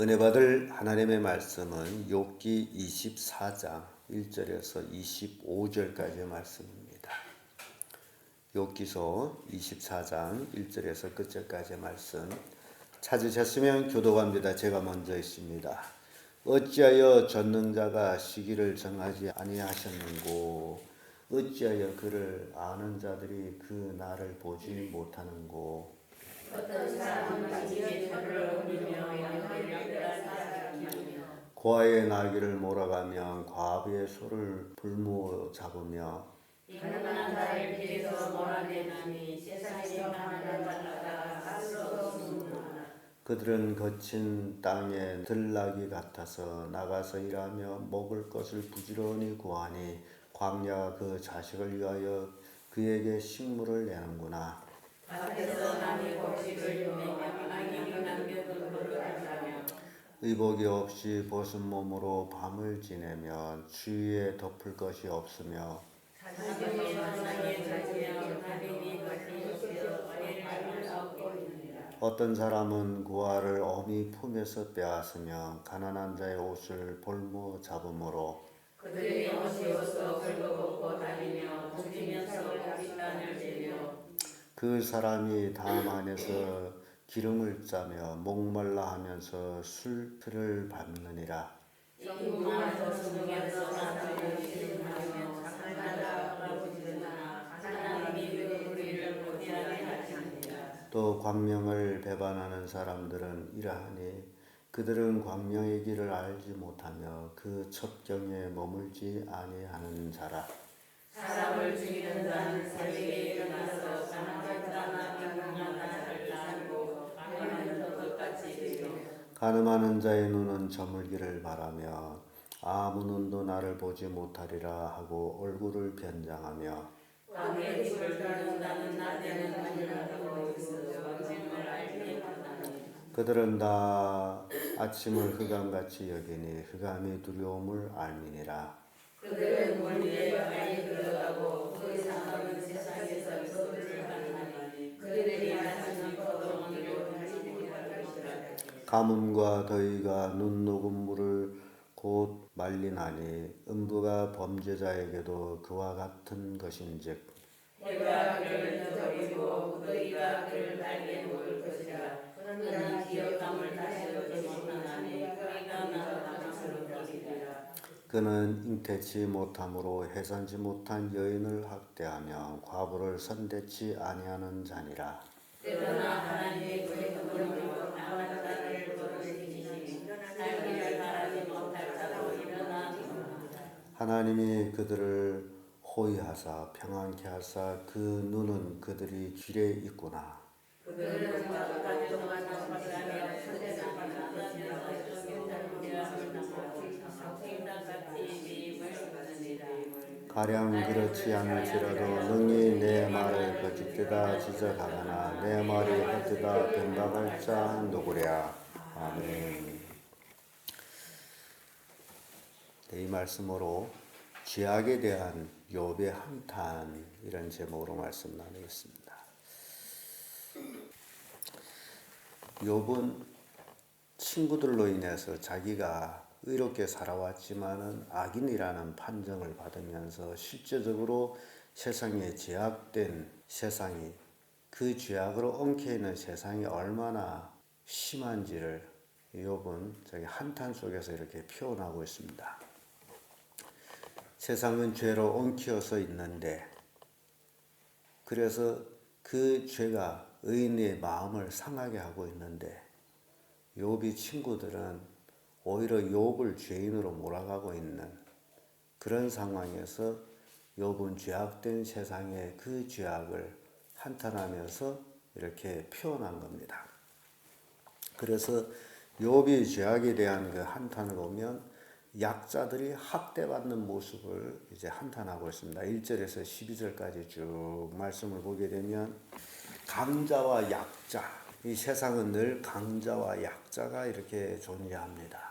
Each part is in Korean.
은혜 받을 하나님의 말씀은 욥기 24장 1절에서 25절까지의 말씀입니다. 욥기서 24장 1절에서 끝절까지의 말씀 찾으셨으면 교독합니다. 제가 먼저 있습니다. 어찌하여 전능자가 시기를 정하지 아니하셨는고, 어찌하여 그를 아는 자들이 그 날을 보지 못하는고. 어떤 사람은 자기의 혀를 옮기며 양을 약별한 사람이며 고아의 나귀를 몰아가며 과부의 소를 불모 잡으며 가난한 자를 길에서 몰아내나니 세상에 가난한 자가 할 수 없느니라. 그들은 거친 땅에 들나귀 같아서 나가서 일하며 먹을 것을 부지런히 구하니 광야가 그 자식을 위하여 그에게 식물을 내는구나. 밭에서 남의 곡식을 보내며 악인이 남겨둔 것을 알자며 의복이 없이 벗은 몸으로 밤을 지내며 추위에 덮을 것이 없으며 사경의 전상에 자지며 달인이 같이 없여 아래를 알 수 없고 있느니라. 어떤 사람은 고아를 어미 품에서 빼앗으며 가난한 자의 옷을 볼모 잡음으로 그들이 옷이 없어 헐벗고 다니며 굶으면서 가시단을 지며 그 사람이 담 안에서 기름을 짜며 목말라 하면서 술틀을 밟느니라. 이구만에서 숨겨서 나타내는 신하며 착한자가 부지런하나 하나님이 그 우리를 고대하게 하시느니라. 또 광명을 배반하는 사람들은 이러하니 그들은 광명의 길을 알지 못하며 그 첩경에 머물지 아니하는 자라. 사람을 죽이는 자는 새벽에 일어나서 가난한 자나 빈궁한 자를 살고 악인은 덕것같이 되며 가늠하는 자의 눈은 저물기를 바라며 아무 눈도 나를 보지 못하리라 하고 얼굴을 변장하며 왕의 집을 따르는 자는 낮에는 눈을 하고 있어 왕생을 알지 못하나니 그들은 다 아침을 흑암같이 여기니 흑암이 두려움을 알미니라. 그들은 물 위에 빨리 들어가고 그 상황은 세상에서 소리를 하나니 그들이 가슴이 거동하기로 하시니라. 가뭄과 더위가 눈 녹은 물을 곧 말리나니 음부가 범죄자에게도 그와 같은 것인즉 해가 그를 저버리고 더위가 그를 달게 먹을 것이라. 그는 기억함을 다시 얻지 못하나니 그이가 나도 당스럽기리라. 그는 잉태치 못함으로 해산치 못한 여인을 학대하며 과부를 선대치 아니하는 자니라. 그러나 하나님의 구원으로 강한 자를 거두시니 살기를 바라지 못할 자도 일어나 있습니다. 하나님이 그들을 호위하사 평안케 하사 그 눈은 그들이 길에 있구나. 그들은 자기가 동안 사람이라 선대자가 나면서 정욕을 당하고 상생당같이 미임을 받으니라. 가령 그렇지 않을지라도 능히 내 말을 거짓되다 지적하거나 내 말이 헛되다 변박할 자 누구랴. 아멘. 이 말씀으로 죄악에 대한 욥의 한탄 이런 제목으로 말씀 나누겠습니다. 욥은 친구들로 인해서 자기가 의롭게 살아왔지만은 악인이라는 판정을 받으면서 실제적으로 세상에 죄악된 세상이 그 죄악으로 엉켜 있는 세상이 얼마나 심한지를 욥은 자기 한탄 속에서 이렇게 표현하고 있습니다. 세상은 죄로 엉켜서 있는데 그래서 그 죄가 의인의 마음을 상하게 하고 있는데 욥의 친구들은 오히려 욥을 죄인으로 몰아가고 있는 그런 상황에서 욥은 죄악된 세상의 그 죄악을 한탄하면서 이렇게 표현한 겁니다. 그래서 욥이 죄악에 대한 그 한탄을 보면 약자들이 학대받는 모습을 이제 한탄하고 있습니다. 1절에서 12절까지 쭉 말씀을 보게 되면 강자와 약자, 이 세상은 늘 강자와 약자가 이렇게 존재합니다.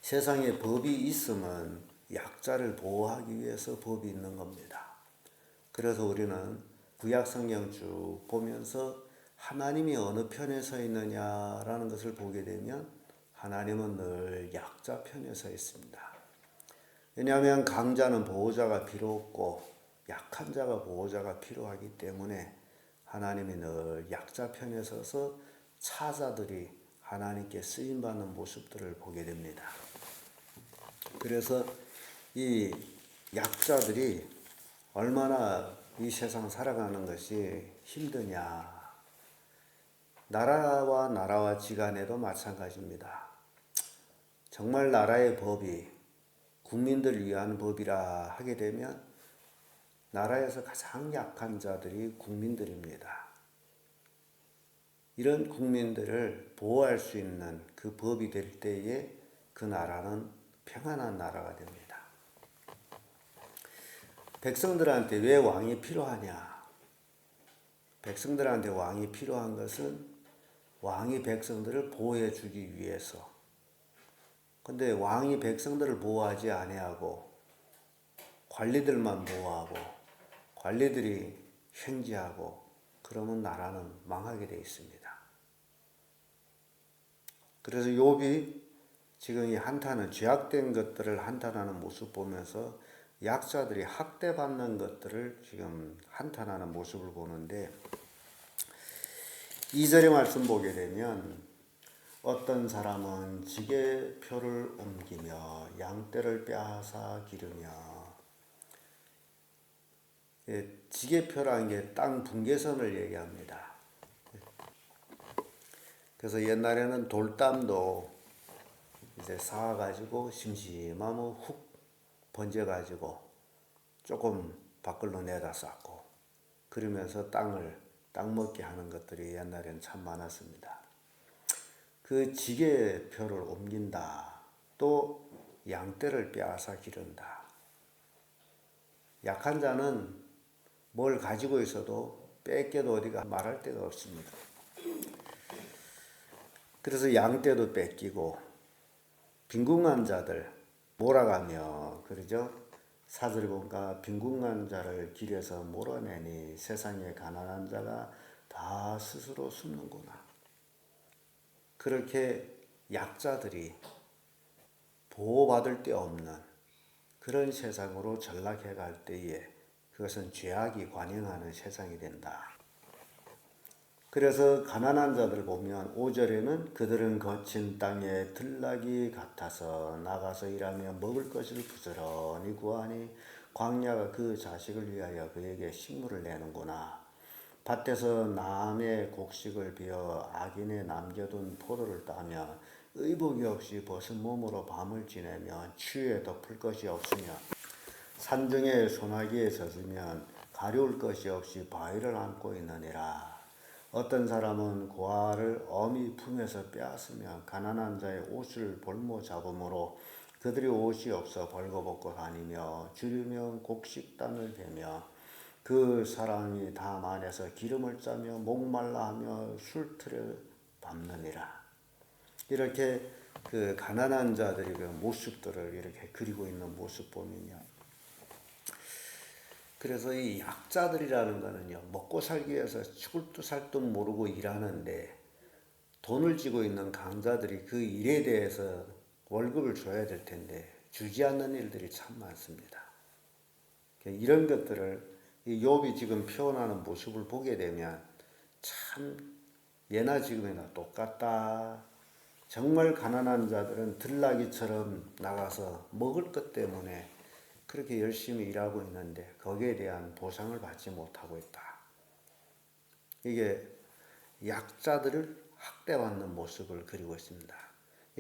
세상에 법이 있으면 약자를 보호하기 위해서 법이 있는 겁니다. 그래서 우리는 구약 성경 쭉 보면서 하나님이 어느 편에 서 있느냐라는 것을 보게 되면 하나님은 늘 약자 편에 서 있습니다. 왜냐하면 강자는 보호자가 필요 없고 약한 자가 보호자가 필요하기 때문에 하나님이 늘 약자 편에 서서 차자들이 하나님께 쓰임받는 모습들을 보게 됩니다. 그래서 이 약자들이 얼마나 이 세상 살아가는 것이 힘드냐. 나라와 지간에도 마찬가지입니다. 정말 나라의 법이 국민들을 위한 법이라 하게 되면 나라에서 가장 약한 자들이 국민들입니다. 이런 국민들을 보호할 수 있는 그 법이 될 때에 그 나라는 평안한 나라가 됩니다. 백성들한테 왜 왕이 필요하냐? 백성들한테 왕이 필요한 것은 왕이 백성들을 보호해 주기 위해서. 근데 왕이 백성들을 보호하지 아니하고 관리들만 보호하고 관리들이 행지하고 그러면 나라는 망하게 되어 있습니다. 그래서 욥이 지금 이 한탄은 죄악된 것들을 한탄하는 모습 보면서 약자들이 학대받는 것들을 지금 한탄하는 모습을 보는데 2절의 말씀 보게 되면 어떤 사람은 지게표를 옮기며 양떼를 빼앗아 기르며 지게표라는 게 땅 분계선을 얘기합니다. 그래서 옛날에는 돌담도 이제 쌓아가지고 심심하면 훅 번져가지고 조금 밖으로 내다 쌓고 그러면서 땅 먹게 하는 것들이 옛날에는 참 많았습니다. 그 지게표를 옮긴다. 또 양떼를 빼앗아 기른다. 약한 자는 뭘 가지고 있어도 뺏겨도 어디가 말할 데가 없습니다. 그래서 양떼도 뺏기고 빈궁한 자들 몰아가며 그러죠. 사절에 보니까 빈궁한 자를 길에서 몰아내니 세상에 가난한 자가 다 스스로 숨는구나. 그렇게 약자들이 보호받을 데 없는 그런 세상으로 전락해 갈 때에 그것은 죄악이 관영하는 세상이 된다. 그래서 가난한 자들 보면 5절에는 그들은 거친 땅에 들락이 같아서 나가서 일하며 먹을 것을 부지런히 구하니 광야가 그 자식을 위하여 그에게 식물을 내는구나. 밭에서 남의 곡식을 베어 악인에 남겨둔 포도를 따며 의복이 없이 벗은 몸으로 밤을 지내며 추위에 덮을 것이 없으며 산중에 소나기에 젖으면 가려울 것이 없이 바위를 안고 있느니라. 어떤 사람은 고아를 어미 품에서 빼앗으며 가난한 자의 옷을 볼모 잡음으로 그들이 옷이 없어 벌거벗고 다니며 주류면 곡식단을 베며 그 사람이 담 안에서 기름을 짜며 목말라 하며 술틀을 밟느니라. 이렇게 그 가난한 자들이 그 모습들을 이렇게 그리고 있는 모습 보면요. 그래서 이 약자들이라는 거는요, 먹고 살기 위해서 죽을 듯 살 듯 모르고 일하는데 돈을 쥐고 있는 강자들이 그 일에 대해서 월급을 줘야 될 텐데 주지 않는 일들이 참 많습니다. 이런 것들을 이 욥이 지금 표현하는 모습을 보게 되면 참 예나 지금이나 똑같다. 정말 가난한 자들은 들나귀처럼 나가서 먹을 것 때문에 그렇게 열심히 일하고 있는데 거기에 대한 보상을 받지 못하고 있다. 이게 약자들을 학대받는 모습을 그리고 있습니다.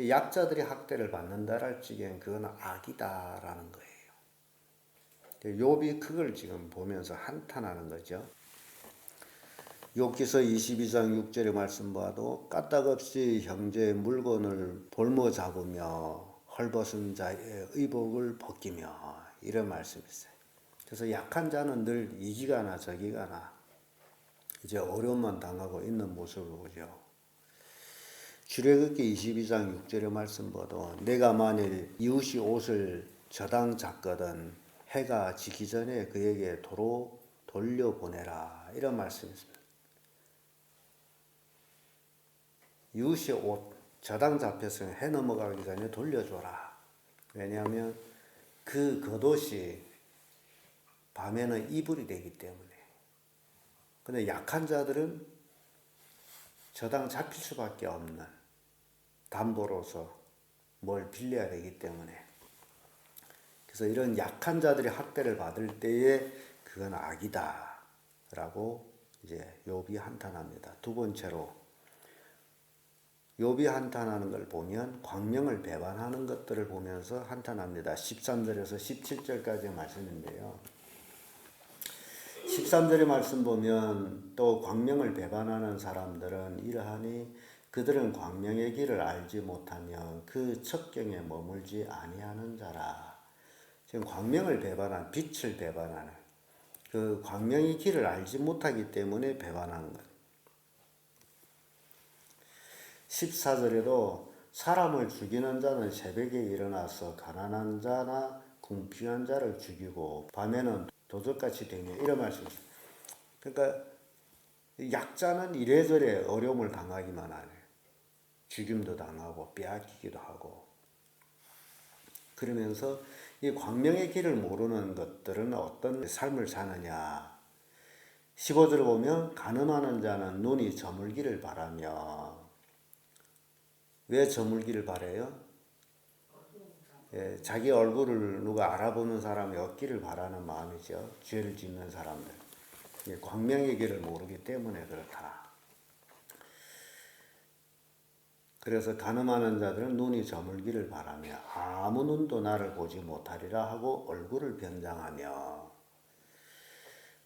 약자들이 학대를 받는다랄 적엔 그건 악이다라는 거예요. 욥이 그걸 지금 보면서 한탄하는 거죠. 욥기서 22장 6절의 말씀 봐도 까딱없이 형제의 물건을 볼모 잡으며 헐벗은 자의 의복을 벗기며 이런 말씀이 있어요. 그래서 약한 자는 늘 이기가나 저기가나 이제 어려움만 당하고 있는 모습을 보죠. 출애굽기 22장 6절의 말씀 봐도 내가 만일 이웃이 옷을 저당 잤거든 해가 지기 전에 그에게 도로 돌려보내라 이런 말씀이 있습니다. 이웃이 옷 저당 잡혔으면 해 넘어가기 전에 돌려줘라. 왜냐하면 그 겉옷이 밤에는 이불이 되기 때문에. 근데 약한 자들은 저당 잡힐 수밖에 없는 담보로서 뭘 빌려야 되기 때문에. 그래서 이런 약한 자들이 학대를 받을 때에 그건 악이다 라고 이제 욥이 한탄합니다. 두 번째로 욥이 한탄하는 걸 보면 광명을 배반하는 것들을 보면서 한탄합니다. 13절에서 17절까지의 말씀인데요. 13절의 말씀 보면 또 광명을 배반하는 사람들은 이러하니 그들은 광명의 길을 알지 못하며 그 첩경에 머물지 아니하는 자라. 지금 광명을 배반한, 빛을 배반하는 그 광명의 길을 알지 못하기 때문에 배반하는 것. 14절에도 사람을 죽이는 자는 새벽에 일어나서 가난한 자나 궁핍한 자를 죽이고 밤에는 도적같이 되며 이런 말씀이 있어요. 그러니까 약자는 이래저래 어려움을 당하기만 하네. 죽임도 당하고 빼앗기기도 하고. 그러면서 이 광명의 길을 모르는 것들은 어떤 삶을 사느냐. 15절을 보면 가늠하는 자는 눈이 저물기를 바라며. 왜 저물기를 바라요? 자기 얼굴을 누가 알아보는 사람이 없기를 바라는 마음이죠. 죄를 짓는 사람들. 광명의 길을 모르기 때문에 그렇다. 그래서 가늠하는 자들은 눈이 저물기를 바라며 아무 눈도 나를 보지 못하리라 하고 얼굴을 변장하며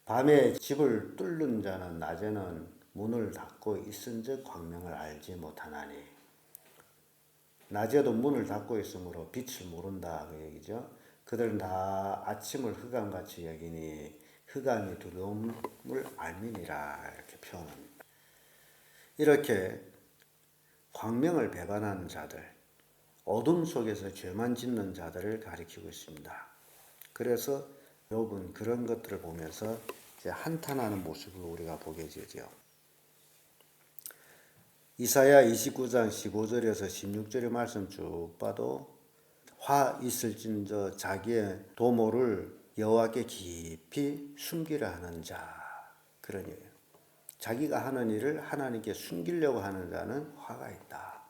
밤에 집을 뚫는 자는 낮에는 문을 닫고 있은즉 광명을 알지 못하나니. 낮에도 문을 닫고 있으므로 빛을 모른다 그 얘기죠. 그들은 다 아침을 흑암같이 여기니 흑암이 두려움을 알미니라 이렇게 표현합니다. 이렇게 광명을 배반하는 자들, 어둠 속에서 죄만 짓는 자들을 가리키고 있습니다. 그래서 욥은 그런 것들을 보면서 이제 한탄하는 모습을 우리가 보게 되죠. 이사야 29장 15절에서 16절의 말씀 쭉 봐도 화 있을진저 자기의 도모를 여호와께 깊이 숨기려 하는 자, 그런 얘기예요. 자기가 하는 일을 하나님께 숨기려고 하는 자는 화가 있다.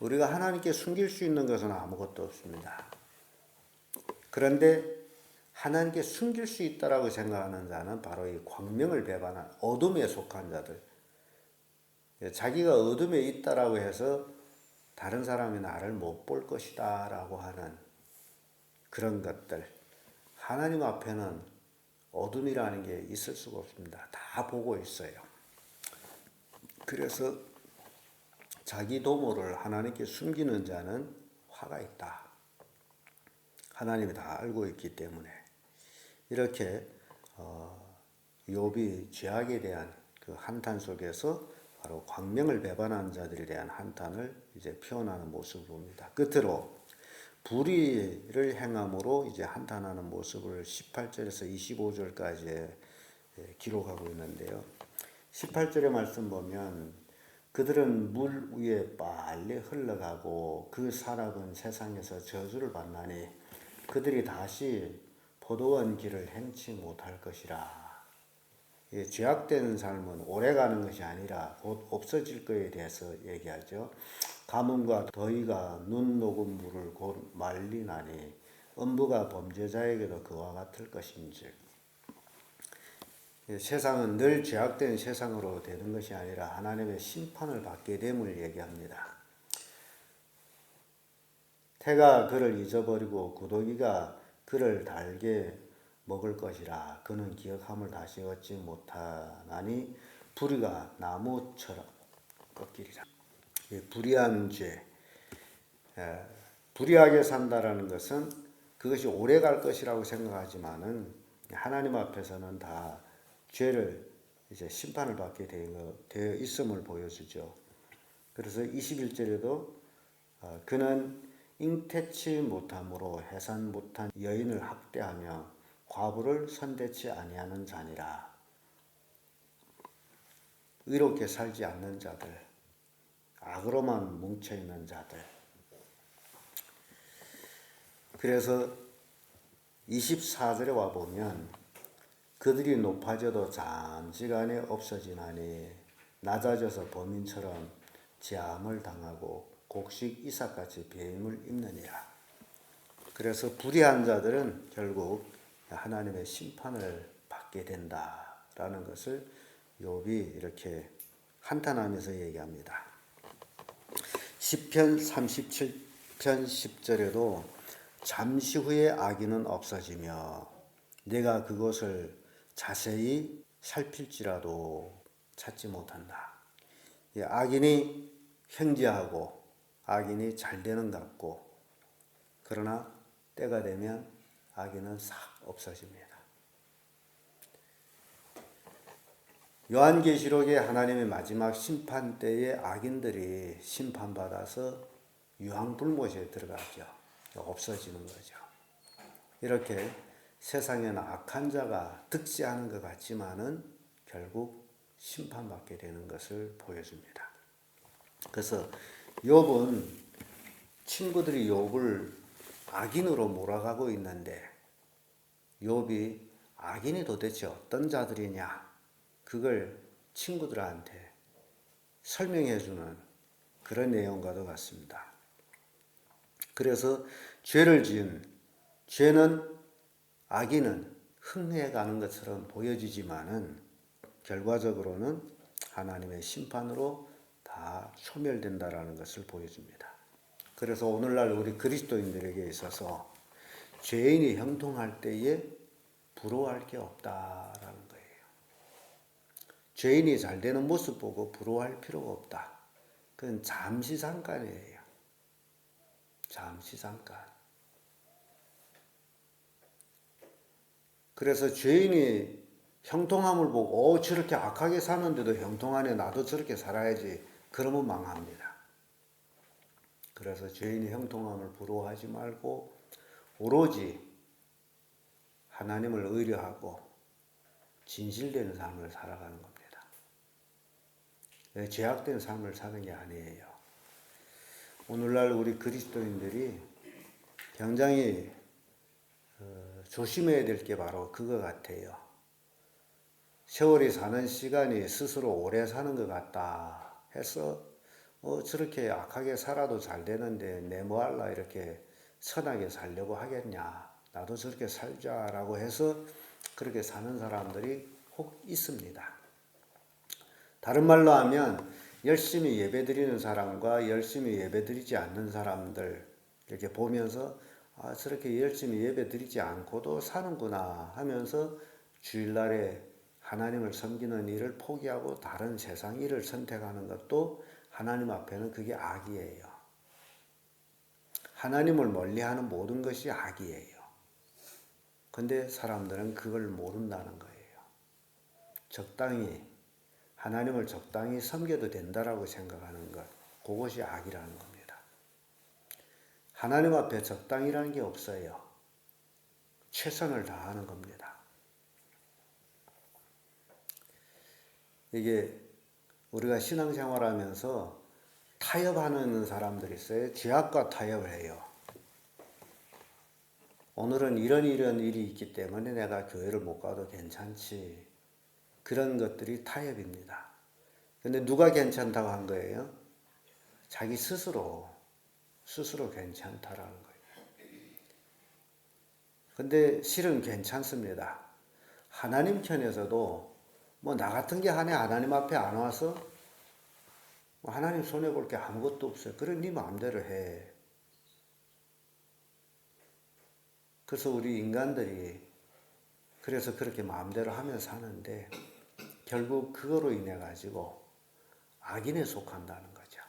우리가 하나님께 숨길 수 있는 것은 아무것도 없습니다. 그런데 하나님께 숨길 수 있다라고 생각하는 자는 바로 이 광명을 배반한 어둠에 속한 자들. 자기가 어둠에 있다라고 해서 다른 사람이 나를 못 볼 것이다 라고 하는 그런 것들. 하나님 앞에는 어둠이라는 게 있을 수가 없습니다. 다 보고 있어요. 그래서 자기 도모를 하나님께 숨기는 자는 화가 있다. 하나님이 다 알고 있기 때문에. 이렇게 욥이 죄악에 대한 그 한탄 속에서 바로 광명을 배반하는 자들에 대한 한탄을 이제 표현하는 모습을 봅니다. 끝으로 불의를 행함으로 이제 한탄하는 모습을 18절에서 25절까지 기록하고 있는데요. 18절의 말씀 보면 그들은 물 위에 빨리 흘러가고 그 사람은 세상에서 저주를 받나니 그들이 다시 포도원 길을 행치 못할 것이라. 죄악된 삶은 오래가는 것이 아니라 곧 없어질 것에 대해서 얘기하죠. 가뭄과 더위가 눈 녹은 물을 곧 말리나니 음부가 범죄자에게도 그와 같을 것인즉. 세상은 늘 죄악된 세상으로 되는 것이 아니라 하나님의 심판을 받게 됨을 얘기합니다. 태가 그를 잊어버리고 구더기가 그를 달게 먹을 것이라. 그는 기억함을 다시 얻지 못하나니 불의가 나무처럼 꺾이리라. 불의한 죄, 불의하게 산다라는 것은 그것이 오래 갈 것이라고 생각하지만은 하나님 앞에서는 다 죄를 이제 심판을 받게 되어 있음을 보여주죠. 그래서 21절에도 그는 잉태치 못함으로 해산 못한 여인을 학대하며 과부를 선대치 아니하는 자니라. 의롭게 살지 않는 자들, 악으로만 뭉쳐있는 자들. 그래서 24절에 와보면 그들이 높아져도 잠시간에 없어지나니 낮아져서 범인처럼 재앙을 당하고 곡식 이삭같이 배임을 입느니라. 그래서 불의한 자들은 결국 하나님의 심판을 받게 된다라는 것을 욥이 이렇게 한탄하면서 얘기합니다. 시편 37편 10절에도 잠시 후에 악인은 없어지며 내가 그것을 자세히 살필지라도 찾지 못한다. 악인이 횡재하고 악인이 잘 되는 것 같고, 그러나 때가 되면 악인은 싹 없어집니다. 요한계시록에 하나님의 마지막 심판 때에 악인들이 심판받아서 유황불못에 들어가죠. 없어지는 거죠. 이렇게 세상에는 악한 자가 득세하는 것 같지만은 결국 심판받게 되는 것을 보여줍니다. 그래서 욥은 친구들이 욥을 악인으로 몰아가고 있는데 욥이 악인이 도대체 어떤 자들이냐, 그걸 친구들한테 설명해주는 그런 내용과도 같습니다. 그래서 죄를 지은 죄는 악인은 흥해가는 것처럼 보여지지만은 결과적으로는 하나님의 심판으로 다 소멸된다라는 것을 보여줍니다. 그래서 오늘날 우리 그리스도인들에게 있어서 죄인이 형통할 때에 부러워할 게 없다라는 거예요. 죄인이 잘 되는 모습 보고 부러워할 필요가 없다. 그건 잠시 잠깐이에요. 잠시 잠깐. 그래서 죄인이 형통함을 보고 저렇게 악하게 사는데도 형통하네, 나도 저렇게 살아야지, 그러면 망합니다. 그래서 죄인이 형통함을 부러워하지 말고 오로지 하나님을 의뢰하고 진실된 삶을 살아가는 겁니다. 죄악된 삶을 사는 게 아니에요. 오늘날 우리 그리스도인들이 굉장히 조심해야 될 게 바로 그거 같아요. 세월이 사는 시간이 스스로 오래 사는 것 같다 해서 저렇게 악하게 살아도 잘 되는데 내 뭐할라 이렇게 선하게 살려고 하겠냐, 나도 저렇게 살자라고 해서 그렇게 사는 사람들이 혹 있습니다. 다른 말로 하면 열심히 예배드리는 사람과 열심히 예배드리지 않는 사람들 이렇게 보면서 저렇게 열심히 예배드리지 않고도 사는구나 하면서 주일날에 하나님을 섬기는 일을 포기하고 다른 세상 일을 선택하는 것도 하나님 앞에는 그게 악이에요. 하나님을 멀리하는 모든 것이 악이에요. 근데 사람들은 그걸 모른다는 거예요. 적당히 하나님을 적당히 섬겨도 된다라고 생각하는 것, 그것이 악이라는 겁니다. 하나님 앞에 적당이라는 게 없어요. 최선을 다하는 겁니다. 이게 우리가 신앙생활하면서 타협하는 사람들이 있어요. 죄악과 타협을 해요. 오늘은 이런 일이 있기 때문에 내가 교회를 못 가도 괜찮지. 그런 것들이 타협입니다. 근데 누가 괜찮다고 한 거예요? 자기 스스로 괜찮다라는 거예요. 근데 실은 괜찮습니다. 하나님 편에서도 나 같은 게 하나님 앞에 안 와서 하나님 손해볼 게 아무것도 없어요. 그래 네 마음대로 해. 그래서 우리 인간들이 그래서 그렇게 마음대로 하며 사는데 결국 그거로 인해 가지고 악인에 속한다는 거죠.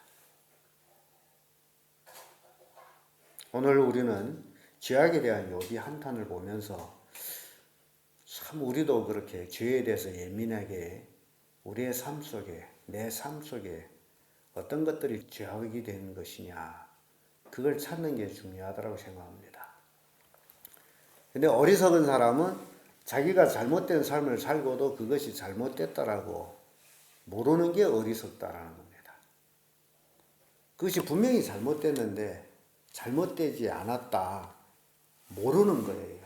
오늘 우리는 죄악에 대한 욥이 한탄을 보면서 참 우리도 그렇게 죄에 대해서 예민하게 우리의 삶 속에, 내 삶 속에 어떤 것들이 죄악이 되는 것이냐, 그걸 찾는 게 중요하다고 생각합니다. 근데 어리석은 사람은 자기가 잘못된 삶을 살고도 그것이 잘못됐다라고 모르는 게 어리석다라는 겁니다. 그것이 분명히 잘못됐는데 잘못되지 않았다. 모르는 거예요.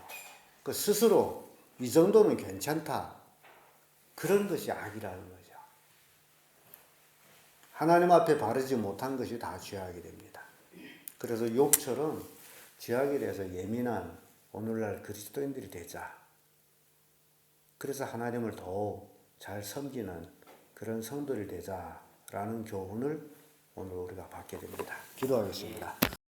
그 스스로 이 정도는 괜찮다. 그런 것이 악이라는 거죠. 하나님 앞에 바르지 못한 것이 다 죄악이 됩니다. 그래서 욥처럼 죄악에 대해서 예민한 오늘날 그리스도인들이 되자. 그래서 하나님을 더 잘 섬기는 그런 성도들이 되자라는 교훈을 오늘 우리가 받게 됩니다. 기도하겠습니다.